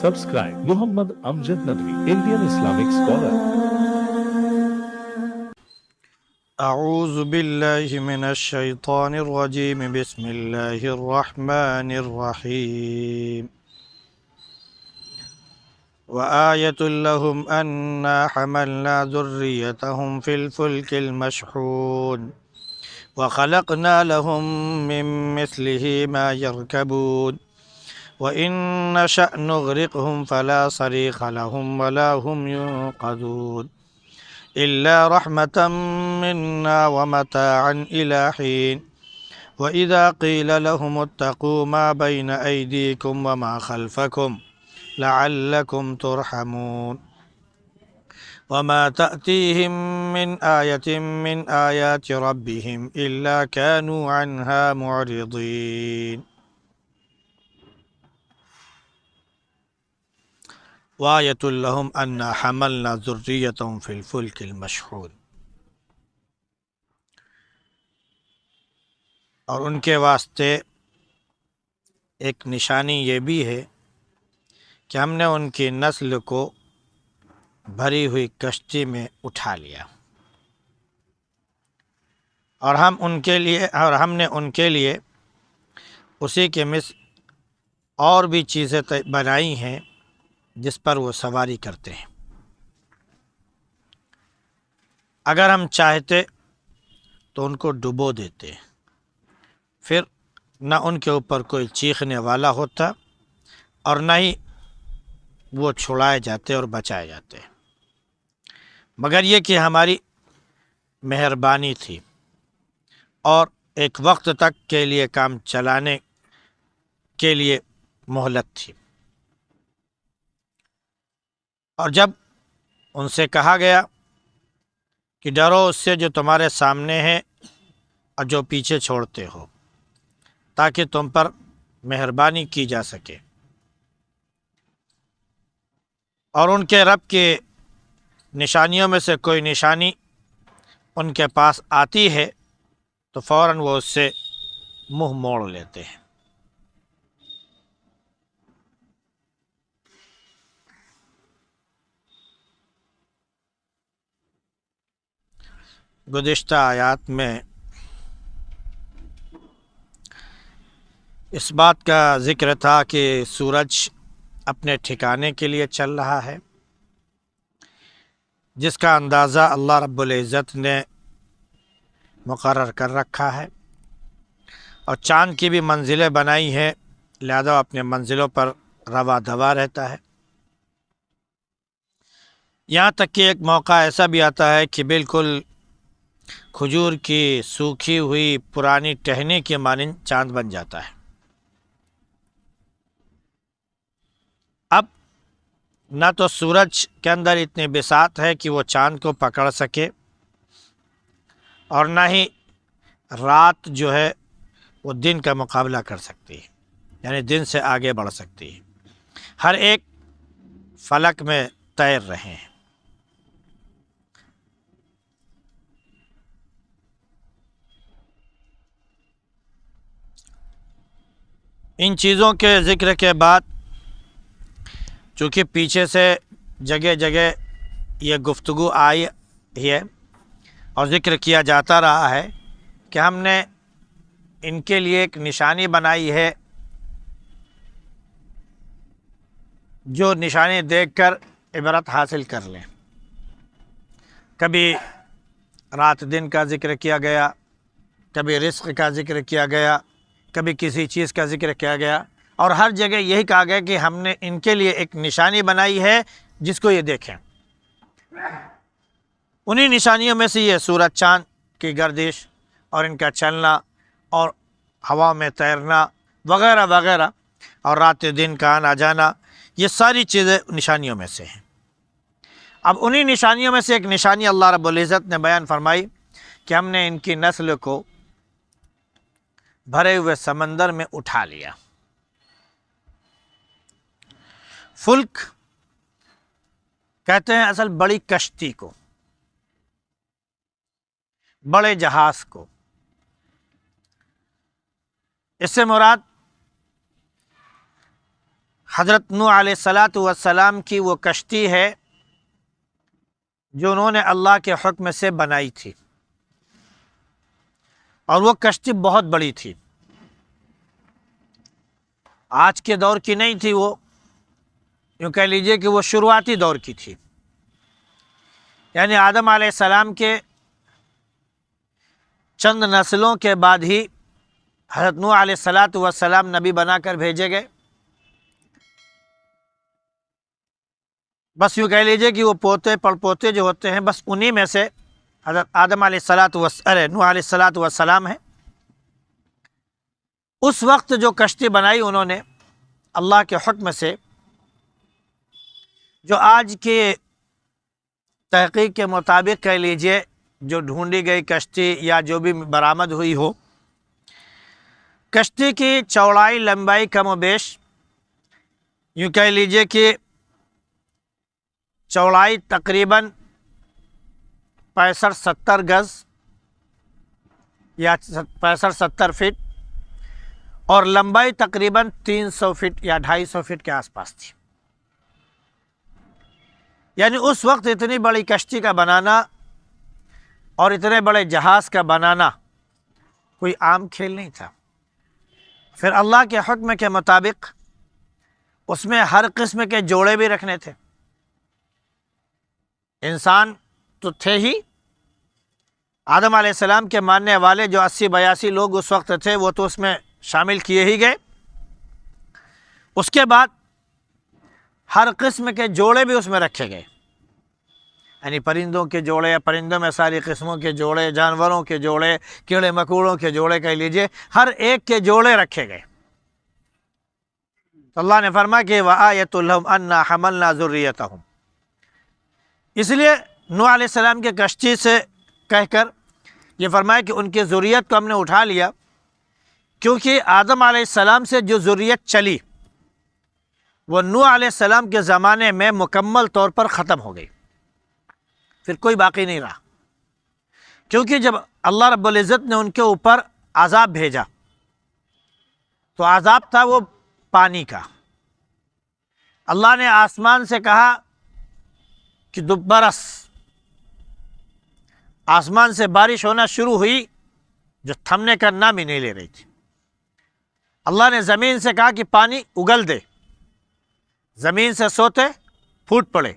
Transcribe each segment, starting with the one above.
Subscribe Muhammad Amjad Nadwi, Indian Islamic scholar. أعوذ بالله من الشيطان الرجيم بسم الله الرحمن الرحيم وآية لهم أنا حملنا ذريتهم في الفلك المشحون وخلقنا لهم من مثله ما يركبون وإن نشأ نغرقهم فلا صريخ لهم ولا هم ينقذون إلا رحمة منا ومتاعا إلى حين وإذا قيل لهم اتقوا ما بين أيديكم وما خلفكم لعلكم ترحمون وما تأتيهم من آية من آيات ربهم إلا كانوا عنها معرضين وآية لهم أنا حملنا ذريتهم في الفلك المشحون. اور ان کے واسطے ایک نشانی یہ بھی ہے کہ ہم نے ان کی نسل کو بھری ہوئی کشتی میں اٹھا لیا اور ہم نے ان کے لیے اسی کے مثل اور بھی چیزیں بنائی ہیں جس پر وہ سواری کرتے ہیں. اگر ہم چاہتے تو ان کو ڈبو دیتے، پھر نہ ان کے اوپر کوئی چیخنے والا ہوتا اور نہ ہی وہ چھڑائے جاتے اور بچائے جاتے، مگر یہ کہ ہماری مہربانی تھی اور ایک وقت تک کے لیے کام چلانے کے لیے مہلت تھی. اور جب ان سے کہا گیا کہ ڈرو اس سے جو تمہارے سامنے ہے اور جو پیچھے چھوڑتے ہو، تاکہ تم پر مہربانی کی جا سکے، اور ان کے رب کے نشانیوں میں سے کوئی نشانی ان کے پاس آتی ہے تو فوراً وہ اس سے منہ موڑ لیتے ہیں. گزشتہ آیات میں اس بات کا ذکر تھا کہ سورج اپنے ٹھکانے کے لیے چل رہا ہے، جس کا اندازہ اللہ رب العزت نے مقرر کر رکھا ہے، اور چاند کی بھی منزلیں بنائی ہیں، لہذا اپنے منزلوں پر رواں دوا رہتا ہے. یہاں تک کہ ایک موقع ایسا بھی آتا ہے کہ بالکل کھجور کی سوکھی ہوئی پرانی ٹہنی کے مانند چاند بن جاتا ہے. اب نہ تو سورج کے اندر اتنی بساط ہے کہ وہ چاند کو پکڑ سکے، اور نہ ہی رات جو ہے وہ دن کا مقابلہ کر سکتی ہے، یعنی دن سے آگے بڑھ سکتی ہے. ہر ایک فلک میں تیر رہے ہیں. ان چیزوں کے ذکر کے بعد چونکہ پیچھے سے جگہ جگہ یہ گفتگو آئی ہے اور ذکر کیا جاتا رہا ہے کہ ہم نے ان کے لیے ایک نشانی بنائی ہے، جو نشانی دیکھ کر عبرت حاصل کر لیں. کبھی رات دن کا ذکر کیا گیا، کبھی رزق کا ذکر کیا گیا، کبھی کسی چیز کا ذکر کیا گیا، اور ہر جگہ یہی کہا گیا کہ ہم نے ان کے لیے ایک نشانی بنائی ہے جس کو یہ دیکھیں. انہی نشانیوں میں سے یہ سورج چاند کی گردش اور ان کا چلنا اور ہوا میں تیرنا وغیرہ وغیرہ، اور رات دن کا آنا جانا، یہ ساری چیزیں نشانیوں میں سے ہیں. اب انہی نشانیوں میں سے ایک نشانی اللہ رب العزت نے بیان فرمائی کہ ہم نے ان کی نسل کو بھرے ہوئے سمندر میں اٹھا لیا. فلک کہتے ہیں اصل بڑی کشتی کو، بڑے جہاز کو. اس سے مراد حضرت نوح علیہ الصلاۃ والسلام کی وہ کشتی ہے جو انہوں نے اللہ کے حکم سے بنائی تھی، اور وہ کشتی بہت بڑی تھی، آج کے دور کی نہیں تھی، وہ یوں کہہ لیجئے کہ وہ شروعاتی دور کی تھی، یعنی آدم علیہ السلام کے چند نسلوں کے بعد ہی حضرت نوح علیہ الصلاۃ والسلام نبی بنا کر بھیجے گئے۔ بس یوں کہہ لیجئے کہ وہ پوتے پڑ پوتے جو ہوتے ہیں بس انہی میں سے حضرت آدم علیہ نوح علیہ الصلاۃ والسلام ہیں۔ اس وقت جو کشتی بنائی انہوں نے اللہ کے حکم سے، جو آج کے تحقیق کے مطابق کہہ لیجئے جو ڈھونڈی گئی کشتی یا جو بھی برآمد ہوئی ہو، کشتی کی چوڑائی لمبائی کم و بیش یوں کہہ لیجئے کہ چوڑائی تقریباً 65-70 گز یا 65-70 فٹ، اور لمبائی تقریباً 300 فٹ یا 250 فٹ کے آس پاس تھی۔ یعنی اس وقت اتنی بڑی کشتی کا بنانا اور اتنے بڑے جہاز کا بنانا کوئی عام کھیل نہیں تھا۔ پھر اللہ کے حکم کے مطابق اس میں ہر قسم کے جوڑے بھی رکھنے تھے۔ انسان تو تھے ہی، آدم علیہ السلام کے ماننے والے جو 80-82 لوگ اس وقت تھے وہ تو اس میں شامل کیے ہی گئے، اس کے بعد ہر قسم کے جوڑے بھی اس میں رکھے گئے، یعنی پرندوں کے جوڑے، پرندوں میں ساری قسموں کے جوڑے، جانوروں کے جوڑے، کیڑے مکوڑوں کے جوڑے کہہ لیجئے، ہر ایک کے جوڑے رکھے گئے۔ تو اللہ نے فرمایا کہ وَآیَةٌ لَهُمْ أَنَّا حَمَلْنَا ذُرِّيَّتَهُمْ، اس لیے نوح علیہ السلام کے کشتی سے کہہ کر یہ فرمایا کہ ان کی ذریت کو ہم نے اٹھا لیا، کیونکہ آدم علیہ السلام سے جو ذریت چلی وہ نوح علیہ السلام کے زمانے میں مکمل طور پر ختم ہو گئی، پھر کوئی باقی نہیں رہا، کیونکہ جب اللہ رب العزت نے ان کے اوپر عذاب بھیجا تو عذاب تھا وہ پانی کا۔ اللہ نے آسمان سے کہا کہ برس، آسمان سے بارش ہونا شروع ہوئی جو تھمنے کا نام ہی نہیں لے رہی تھی۔ اللہ نے زمین سے کہا کہ پانی اگل دے، زمین سے سوتے پھوٹ پڑے،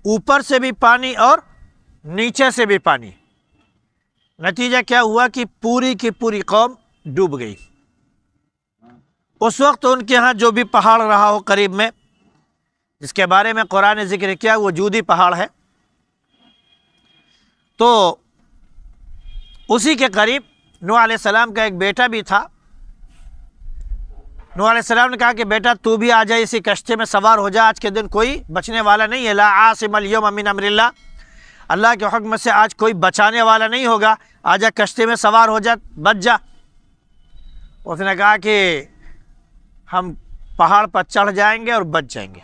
اوپر سے بھی پانی اور نیچے سے بھی پانی۔ نتیجہ کیا ہوا کہ پوری کی پوری قوم ڈوب گئی۔ اس وقت ان کے ہاں جو بھی پہاڑ رہا ہو قریب میں، جس کے بارے میں قرآن نے ذکر کیا وہ جودی پہاڑ ہے، تو اسی کے قریب نوح علیہ السلام کا ایک بیٹا بھی تھا۔ نوح علیہ السلام نے کہا کہ بیٹا تو بھی آ جائے، اسی کشتی میں سوار ہو جا، آج کے دن کوئی بچنے والا نہیں ہے، لا عاصم اليوم من امر اللہ، اللہ کے حکم سے آج کوئی بچانے والا نہیں ہوگا، آ جا کشتی میں سوار ہو جا، بچ جا۔ اس نے کہا کہ ہم پہاڑ پر چڑھ جائیں گے اور بچ جائیں گے۔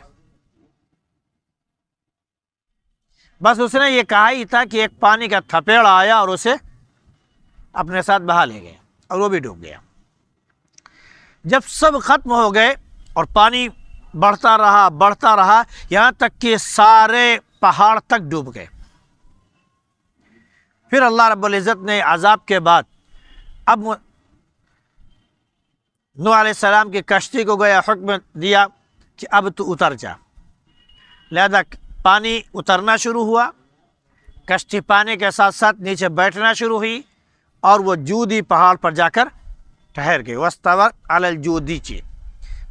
بس اس نے یہ کہا ہی تھا کہ ایک پانی کا تھپیڑ آیا اور اسے اپنے ساتھ بہا لے گیا اور وہ بھی ڈوب گیا۔ جب سب ختم ہو گئے اور پانی بڑھتا رہا یہاں تک کہ سارے پہاڑ تک ڈوب گئے، پھر اللہ رب العزت نے عذاب کے بعد اب نوح علیہ السلام کی کشتی کو گویا حکم دیا کہ اب تو اتر جا، لہذا پانی اترنا شروع ہوا، کشتی پانی کے ساتھ ساتھ نیچے بیٹھنا شروع ہوئی اور وہ جودی پہاڑ پر جا کر ٹھہر گئی۔ واستوت علی الجودی،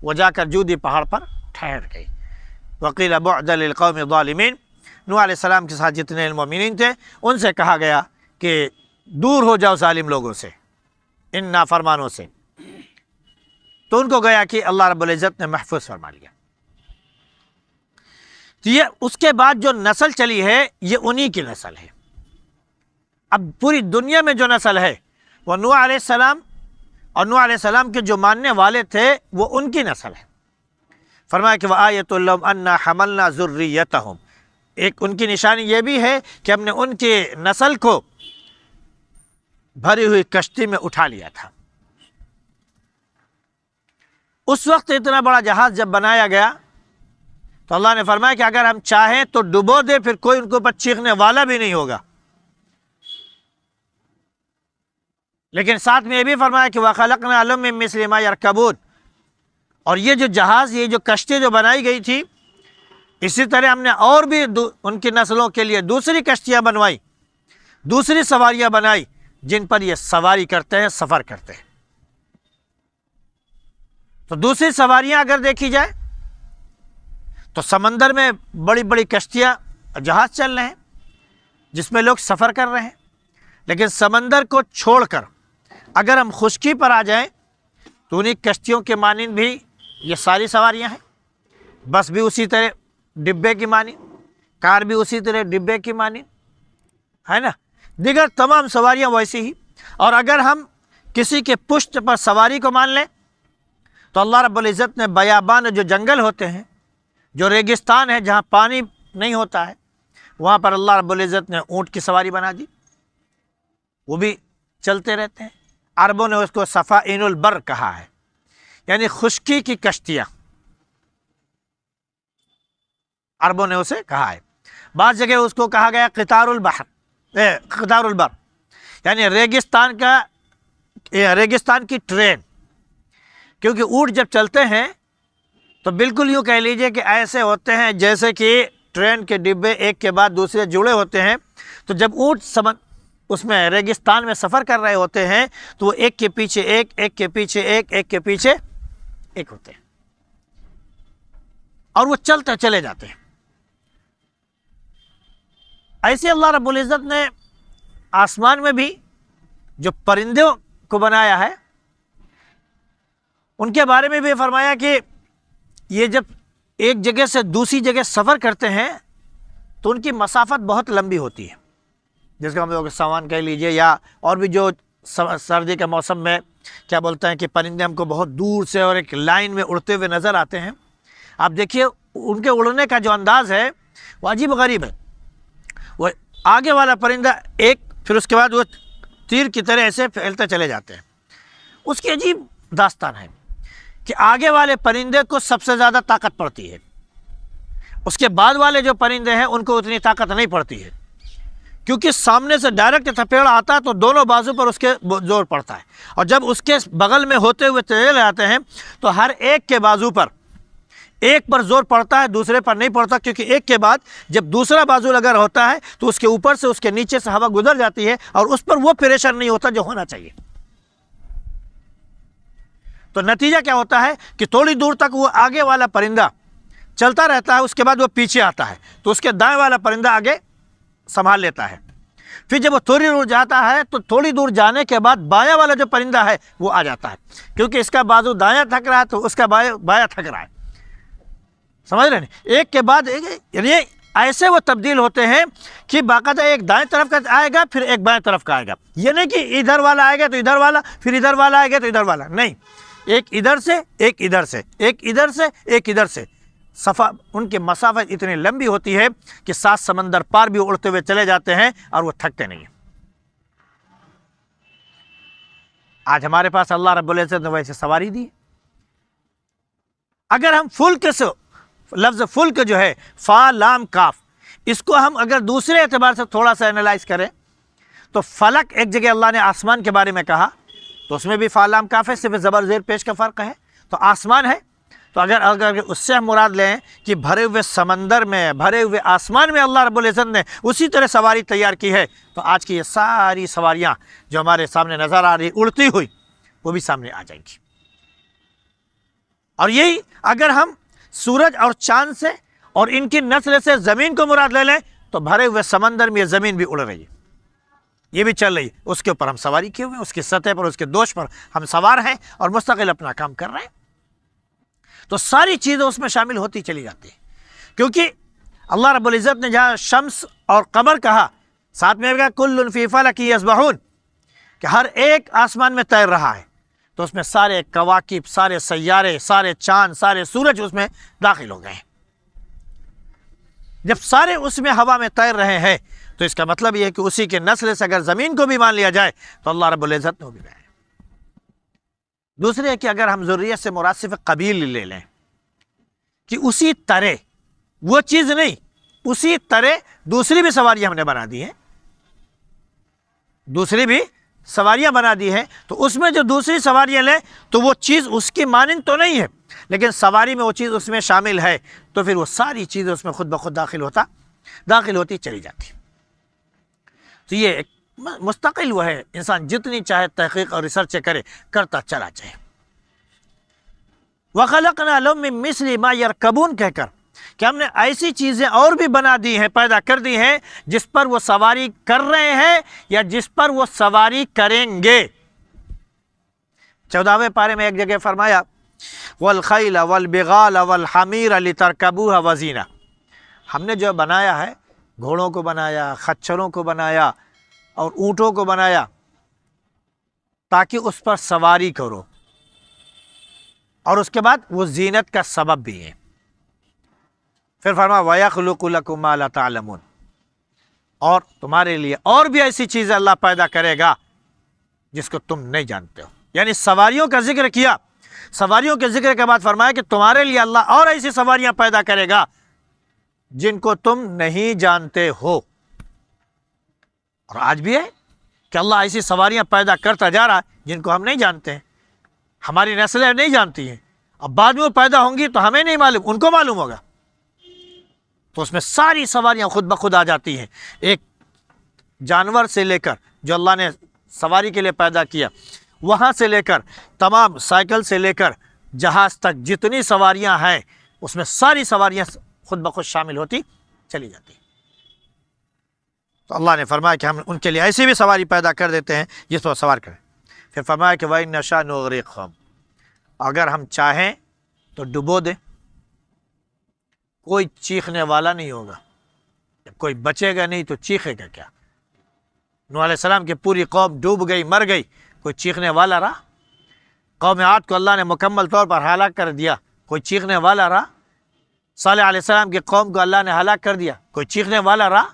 وہ جا کر جودی پہاڑ پر ٹھہر گئی۔ وقیل بعدا للقوم الظالمین، نوح علیہ السلام کے ساتھ جتنے مومنین تھے ان سے کہا گیا کہ دور ہو جاؤ ظالم لوگوں سے، ان نافرمانوں سے، تو ان کو گیا کہ اللہ رب العزت نے محفوظ فرما لیا۔ تو یہ اس کے بعد جو نسل چلی ہے یہ انہی کی نسل ہے۔ اب پوری دنیا میں جو نسل ہے وہ نوح علیہ السلام اور نوح علیہ السلام کے جو ماننے والے تھے وہ ان کی نسل ہے۔ فرمایا کہ وَآیَةٌ لَهُمْ أَنَّا حَمَلْنَا ذُرِّيَّتَهُمْ، ایک ان کی نشانی یہ بھی ہے کہ ہم نے ان کی نسل کو بھری ہوئی کشتی میں اٹھا لیا تھا۔ اس وقت اتنا بڑا جہاز جب بنایا گیا تو اللہ نے فرمایا کہ اگر ہم چاہیں تو ڈبو دے، پھر کوئی ان کے اوپر چیخنے والا بھی نہیں ہوگا۔ لیکن ساتھ میں یہ بھی فرمایا کہ وَخَلَقْنَا لَهُم مِّن مِّثْلِ مَا يَرْكَبُونَ، اور یہ جو جہاز، یہ جو کشتی جو بنائی گئی تھی، اسی طرح ہم نے اور بھی ان کی نسلوں کے لیے دوسری کشتیاں بنوائی، دوسری سواریاں بنائی جن پر یہ سواری کرتے ہیں، سفر کرتے ہیں۔ تو دوسری سواریاں اگر دیکھی جائے تو سمندر میں بڑی بڑی کشتیاں، جہاز چل رہے ہیں جس میں لوگ سفر کر رہے ہیں، لیکن سمندر کو چھوڑ کر اگر ہم خشکی پر آ جائیں تو انہیں کشتیوں کے مانند بھی یہ ساری سواریاں ہیں، بس بھی اسی طرح ڈبے کی مانند، کار بھی اسی طرح ڈبے کی مانند ہے نا، دیگر تمام سواریاں ویسی ہی۔ اور اگر ہم کسی کے پشت پر سواری کو مان لیں تو اللہ رب العزت نے بیابان جو جنگل ہوتے ہیں، جو ریگستان ہے جہاں پانی نہیں ہوتا ہے، وہاں پر اللہ رب العزت نے اونٹ کی سواری بنا دی، وہ بھی چلتے رہتے ہیں۔ عربوں نے اس کو سفائن البر کہا ہے، یعنی خشکی کی کشتیاں، عربوں نے اسے کہا ہے۔ بعض جگہ اس کو کہا گیا قطار البر، یعنی ریگستان کی ٹرین، کیونکہ اونٹ جب چلتے ہیں تو بالکل یوں کہہ لیجئے کہ ایسے ہوتے ہیں جیسے کہ ٹرین کے ڈبے ایک کے بعد دوسرے جڑے ہوتے ہیں۔ تو جب اونٹ اس میں ریگستان میں سفر کر رہے ہوتے ہیں تو وہ ایک کے پیچھے ایک، ایک کے پیچھے ایک، ایک کے پیچھے ایک ہوتے ہیں، اور وہ چلتے چلے جاتے ہیں۔ ایسے اللہ رب العزت نے آسمان میں بھی جو پرندوں کو بنایا ہے، ان کے بارے میں بھی فرمایا کہ یہ جب ایک جگہ سے دوسری جگہ سفر کرتے ہیں تو ان کی مسافت بہت لمبی ہوتی ہے، جس کو ہم لوگ سامان کہہ لیجئے، یا اور بھی جو سردی کے موسم میں کیا بولتے ہیں کہ پرندے ہم کو بہت دور سے اور ایک لائن میں اڑتے ہوئے نظر آتے ہیں۔ آپ دیکھیے ان کے اڑنے کا جو انداز ہے وہ عجیب غریب ہے۔ وہ آگے والا پرندہ ایک، پھر اس کے بعد وہ تیر کی طرح ایسے پھیلتے چلے جاتے ہیں۔ اس کی عجیب داستان ہے کہ آگے والے پرندے کو سب سے زیادہ طاقت پڑتی ہے، اس کے بعد والے جو پرندے ہیں ان کو اتنی طاقت نہیں پڑتی ہے، کیونکہ سامنے سے ڈائریکٹ تھپیڑ آتا ہے تو دونوں بازو پر اس کے زور پڑتا ہے، اور جب اس کے بغل میں ہوتے ہوئے چلے جاتے ہیں تو ہر ایک کے بازو پر ایک پر زور پڑتا ہے، دوسرے پر نہیں پڑتا، کیونکہ ایک کے بعد جب دوسرا بازو اگر ہوتا ہے تو اس کے اوپر سے، اس کے نیچے سے ہوا گزر جاتی ہے اور اس پر وہ پریشر نہیں ہوتا جو ہونا چاہیے۔ تو نتیجہ کیا ہوتا ہے کہ تھوڑی دور تک وہ آگے والا پرندہ چلتا رہتا ہے، اس کے بعد وہ پیچھے آتا ہے تو اس کے دائیں والا پرندہ آگے سنبھال لیتا ہے، پھر جب وہ تھوڑی دور جاتا ہے تو تھوڑی دور جانے کے بعد بایاں والا جو پرندہ ہے وہ آ جاتا ہے، کیونکہ اس کا بازو دایاں تھک رہا ہے تو اس کا بایاں تھک رہا ہے، سمجھ رہے ہیں؟ ایک کے بعد ایک، یعنی ایسے وہ تبدیل ہوتے ہیں کہ باقاعدہ ایک دائیں طرف کا آئے گا پھر ایک بائیں طرف کا آئے گا، یہ نہیں کہ ادھر والا آئے گا تو ادھر والا، پھر ادھر والا آئے گا تو ادھر والا، نہیں، ایک ادھر سے ایک ادھر سے، ایک ادھر سے ایک ادھر سے، ان کی مسافت اتنی لمبی ہوتی ہے کہ 7 سمندر پار بھی اڑتے ہوئے چلے جاتے ہیں اور وہ تھکتے نہیں ہیں۔ آج ہمارے پاس اللہ رب العزت نے ویسے سواری دی۔ اگر ہم فلک سے، لفظ فلک جو ہے فا لام کاف، اس کو ہم اگر دوسرے اعتبار سے تھوڑا سا اینالائز کریں تو فلک ایک جگہ اللہ نے آسمان کے بارے میں کہا تو اس میں بھی فا لام کاف ہے، صرف زبر زیر پیش کا فرق ہے، تو آسمان ہے۔ تو اگر اس سے ہم مراد لیں کہ بھرے ہوئے سمندر میں، بھرے ہوئے آسمان میں اللہ رب العزت نے اسی طرح سواری تیار کی ہے، تو آج کی یہ ساری سواریاں جو ہمارے سامنے نظر آ رہی اڑتی ہوئی، وہ بھی سامنے آ جائیں گی۔ اور یہی اگر ہم سورج اور چاند سے اور ان کی نسل سے زمین کو مراد لے لیں تو بھرے ہوئے سمندر میں یہ زمین بھی اڑ رہی ہے، یہ بھی چل رہی ہے، اس کے اوپر ہم سواری کیے ہوئے ہیں، اس کی سطح پر، اس کے دوش پر ہم سوار ہیں اور مستقل اپنا کام کر رہے ہیں۔ تو ساری چیزیں اس میں شامل ہوتی چلی جاتی ہیں، کیونکہ اللہ رب العزت نے جہاں شمس اور قمر کہا، ساتھ میں کہا کل فی فلک یسبحون، کہ ہر ایک آسمان میں تیر رہا ہے، تو اس میں سارے کواکب، سارے سیارے، سارے چاند، سارے سورج اس میں داخل ہو گئے ہیں۔ جب سارے اس میں ہوا میں تیر رہے ہیں تو اس کا مطلب یہ ہے کہ اسی کے نسل سے اگر زمین کو بھی مان لیا جائے تو اللہ رب العزت نے وہ بھی دوسری ہے کہ اگر ہم ذریت سے مراد صرف قبیل لے لیں کہ اسی طرح وہ چیز نہیں، اسی طرح دوسری بھی سواریاں ہم نے بنا دی ہیں، دوسری بھی سواریاں بنا دی ہیں، تو اس میں جو دوسری سواریاں لیں تو وہ چیز اس کی مانند تو نہیں ہے، لیکن سواری میں وہ چیز اس میں شامل ہے، تو پھر وہ ساری چیزیں اس میں خود بخود داخل ہوتی چلی جاتی۔ تو یہ ایک مستقل وہ ہے، انسان جتنی چاہے تحقیق اور ریسرچ کرے، کرتا چلا جائے۔ وَخَلَقْنَا لَهُم مِّن مِّثْلِ مَا يَرْكَبُونَ کہہ کر کہ ہم نے ایسی چیزیں اور بھی بنا دی ہیں، پیدا کر دی ہیں جس پر وہ سواری کر رہے ہیں یا جس پر وہ سواری کریں گے۔ 14ویں پارے میں ایک جگہ فرمایا وَالْخَيْلَ وَالْبِغَالَ وَالْحَمِيرَ لِتَرْكَبُوهَا وَزِينَةً، ہم نے جو بنایا ہے، گھوڑوں کو بنایا، خچروں کو بنایا اور اونٹوں کو بنایا تاکہ اس پر سواری کرو، اور اس کے بعد وہ زینت کا سبب بھی ہے۔ پھر فرمایا وَيَخْلُقُ لَكُم مَّا لَا تَعْلَمُونَ، اور تمہارے لیے اور بھی ایسی چیزیں اللہ پیدا کرے گا جس کو تم نہیں جانتے ہو۔ یعنی سواریوں کا ذکر کیا، سواریوں کے ذکر کے بعد فرمایا کہ تمہارے لیے اللہ اور ایسی سواریاں پیدا کرے گا جن کو تم نہیں جانتے ہو۔ اور آج بھی ہے کہ اللہ ایسی سواریاں پیدا کرتا جا رہا ہے جن کو ہم نہیں جانتے ہیں، ہماری نسلیں نہیں جانتی ہیں، اب بعد میں وہ پیدا ہوں گی تو ہمیں نہیں معلوم، ان کو معلوم ہوگا، تو اس میں ساری سواریاں خود بخود آ جاتی ہیں۔ ایک جانور سے لے کر جو اللہ نے سواری کے لیے پیدا کیا، وہاں سے لے کر تمام سائیکل سے لے کر جہاز تک جتنی سواریاں ہیں اس میں ساری سواریاں خود بخود شامل ہوتی چلی جاتی۔ تو اللہ نے فرمایا کہ ہم ان کے لیے ایسی بھی سواری پیدا کر دیتے ہیں جس پر سوار کریں۔ پھر فرمایا کہ وَإِن نَشَأْ نُغْرِقْهُمْ، اگر ہم چاہیں تو ڈبو دیں، کوئی چیخنے والا نہیں ہوگا، کوئی بچے گا نہیں تو چیخے گا کیا؟ نوح علیہ السلام کی پوری قوم ڈوب گئی، مر گئی، کوئی چیخنے والا رہا؟ قوم عاد کو اللہ نے مکمل طور پر ہلاک کر دیا، کوئی چیخنے والا رہا؟ صالح علیہ السلام کی قوم کو اللہ نے ہلاک کر دیا، کوئی چیخنے والا رہا؟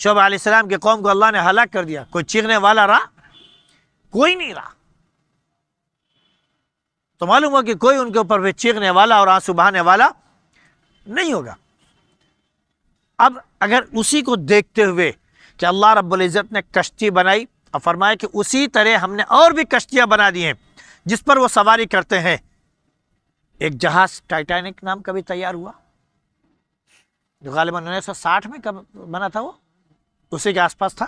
شعیب علیہ السلام کی قوم کو اللہ نے ہلاک کر دیا، کوئی چیخنے والا رہا؟ کوئی نہیں رہا۔ تو معلوم ہو کہ کوئی ان کے اوپر بھی چیخنے والا اور آنسو بہانے والا نہیں ہوگا۔ اب اگر اسی کو دیکھتے ہوئے کہ اللہ رب العزت نے کشتی بنائی اور فرمایا کہ اسی طرح ہم نے اور بھی کشتیاں بنا دی ہیں جس پر وہ سواری کرتے ہیں۔ ایک جہاز ٹائٹینک نام کا بھی تیار ہوا جو غالباً 1960 میں کب بنا تھا، وہ اسی کے آس پاس تھا۔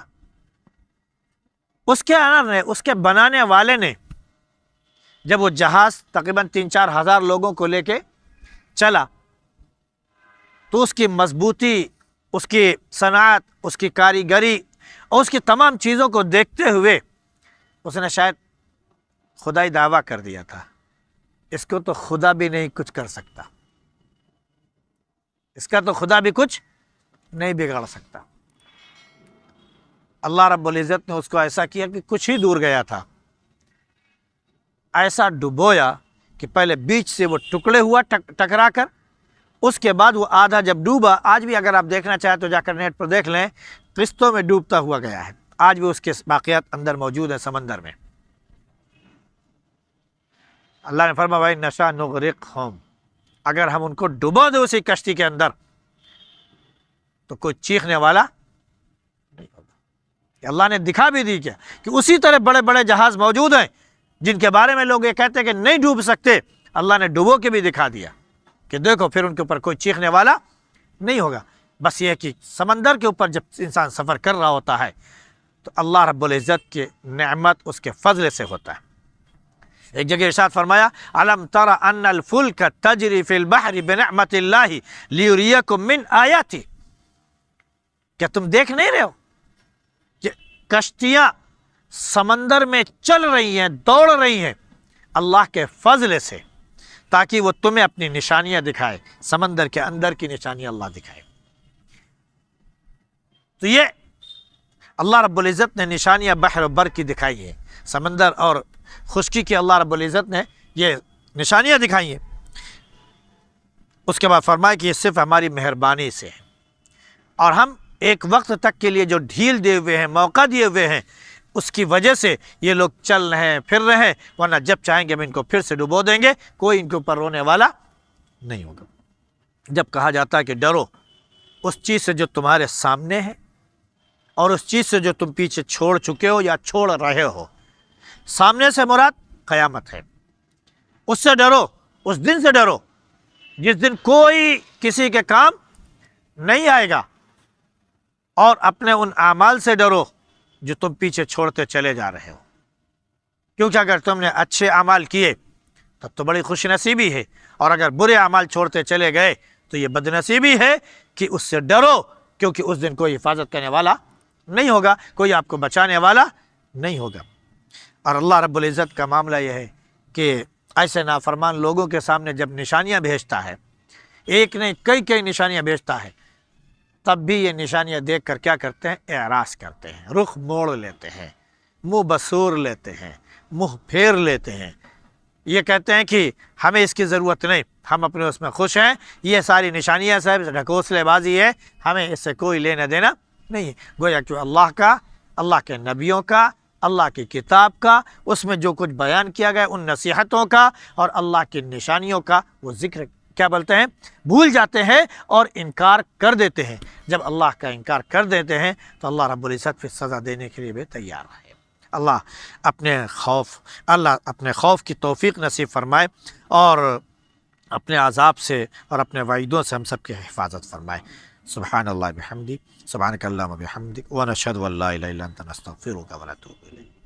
اس کے آنر نے، اس کے بنانے والے نے، جب وہ جہاز تقریباً 3-4 ہزار لوگوں کو لے کے چلا تو اس کی مضبوطی، اس کی صنعت، اس کی کاریگری اور اس کی تمام چیزوں کو دیکھتے ہوئے اس نے شاید خدائی دعویٰ کر دیا تھا، اس کو تو خدا بھی نہیں کچھ کر سکتا، اس کا تو خدا بھی کچھ نہیں بگاڑ سکتا۔ اللہ رب العزت نے اس کو ایسا کیا کہ کچھ ہی دور گیا تھا، ایسا ڈبویا کہ پہلے بیچ سے وہ ٹکڑے ہوا ٹکرا کر، اس کے بعد وہ آدھا جب ڈوبا، آج بھی اگر آپ دیکھنا چاہیں تو جا کر نیٹ پر دیکھ لیں، قسطوں میں ڈوبتا ہوا گیا ہے، آج بھی اس کے باقیات اندر موجود ہیں سمندر میں۔ اللہ نے فرمایا وَإِن نَشَأْ نُغْرِقْهُمْ، اگر ہم ان کو ڈبو دیں اسی کشتی کے اندر تو کوئی چیخنے والا نہیں ہوگا۔ اللہ نے دکھا بھی دی کیا کہ اسی طرح بڑے بڑے جہاز موجود ہیں جن کے بارے میں لوگ یہ کہتے ہیں کہ نہیں ڈوب سکتے، اللہ نے ڈبو کے بھی دکھا دیا کہ دیکھو پھر ان کے اوپر کوئی چیخنے والا نہیں ہوگا۔ بس یہ کہ سمندر کے اوپر جب انسان سفر کر رہا ہوتا ہے تو اللہ رب العزت کی نعمت اس کے فضل سے ہوتا ہے۔ ایک جگہ ارشاد فرمایا الم تر ان الفلک تجری فی البحر بنعمت اللہ لیریکم من آیاتی، کیا تم دیکھ نہیں رہے ہو کہ کشتیاں سمندر میں چل رہی ہیں، دوڑ رہی ہیں اللہ کے فضل سے، تاکہ وہ تمہیں اپنی نشانیاں دکھائے، سمندر کے اندر کی نشانیاں اللہ دکھائے۔ تو یہ اللہ رب العزت نے نشانیاں بحر و بر کی دکھائی ہیں، سمندر اور خشکی کی اللہ رب العزت نے یہ نشانیاں دکھائی ہیں۔ اس کے بعد فرمایا کہ یہ صرف ہماری مہربانی سے ہے، اور ہم ایک وقت تک کے لیے جو ڈھیل دیے ہوئے ہیں، موقع دیے ہوئے ہیں، اس کی وجہ سے یہ لوگ چل رہے ہیں پھر رہے ہیں، ورنہ جب چاہیں گے ہم ان کو پھر سے ڈبو دیں گے، کوئی ان کے اوپر رونے والا نہیں ہوگا۔ جب کہا جاتا ہے کہ ڈرو اس چیز سے جو تمہارے سامنے ہے اور اس چیز سے جو تم پیچھے چھوڑ چکے ہو یا چھوڑ رہے ہو، سامنے سے مراد قیامت ہے، اس سے ڈرو، اس دن سے ڈرو جس دن کوئی کسی کے کام نہیں آئے گا، اور اپنے ان اعمال سے ڈرو جو تم پیچھے چھوڑتے چلے جا رہے ہو، کیونکہ اگر تم نے اچھے اعمال کیے تب تو بڑی خوش نصیبی ہے، اور اگر برے اعمال چھوڑتے چلے گئے تو یہ بد نصیبی ہے، کہ اس سے ڈرو، کیونکہ اس دن کوئی حفاظت کرنے والا نہیں ہوگا، کوئی آپ کو بچانے والا نہیں ہوگا۔ اور اللہ رب العزت کا معاملہ یہ ہے کہ ایسے نافرمان لوگوں کے سامنے جب نشانیاں بھیجتا ہے، ایک نہیں کئی نشانیاں بھیجتا ہے، تب بھی یہ نشانیاں دیکھ کر کیا کرتے ہیں؟ اعراض کرتے ہیں، رخ موڑ لیتے ہیں، منہ بسور لیتے ہیں، منہ پھیر لیتے ہیں، یہ کہتے ہیں کہ ہمیں اس کی ضرورت نہیں، ہم اپنے اس میں خوش ہیں، یہ ساری نشانیاں صاحب ڈھکوسلے بازی ہے، ہمیں اس سے کوئی لینا دینا نہیں ہے۔ گویا کہ اللہ کا، اللہ کے نبیوں کا، اللہ کی کتاب کا، اس میں جو کچھ بیان کیا گیا ان نصیحتوں کا اور اللہ کی نشانیوں کا وہ ذکر کیا بولتے ہیں؟ بھول جاتے ہیں اور انکار کر دیتے ہیں۔ جب اللہ کا انکار کر دیتے ہیں تو اللہ رب العزت پھر سزا دینے کے لیے بھی تیار ہے۔ اللہ اپنے خوف کی توفیق نصیب فرمائے، اور اپنے عذاب سے اور اپنے وعیدوں سے ہم سب کی حفاظت فرمائے۔ سبحان اللہ بحمدی، سبحانک اللہم بحمدک، ونشہد ان لا الہ الا انت نستغفرک ونتوب الیک۔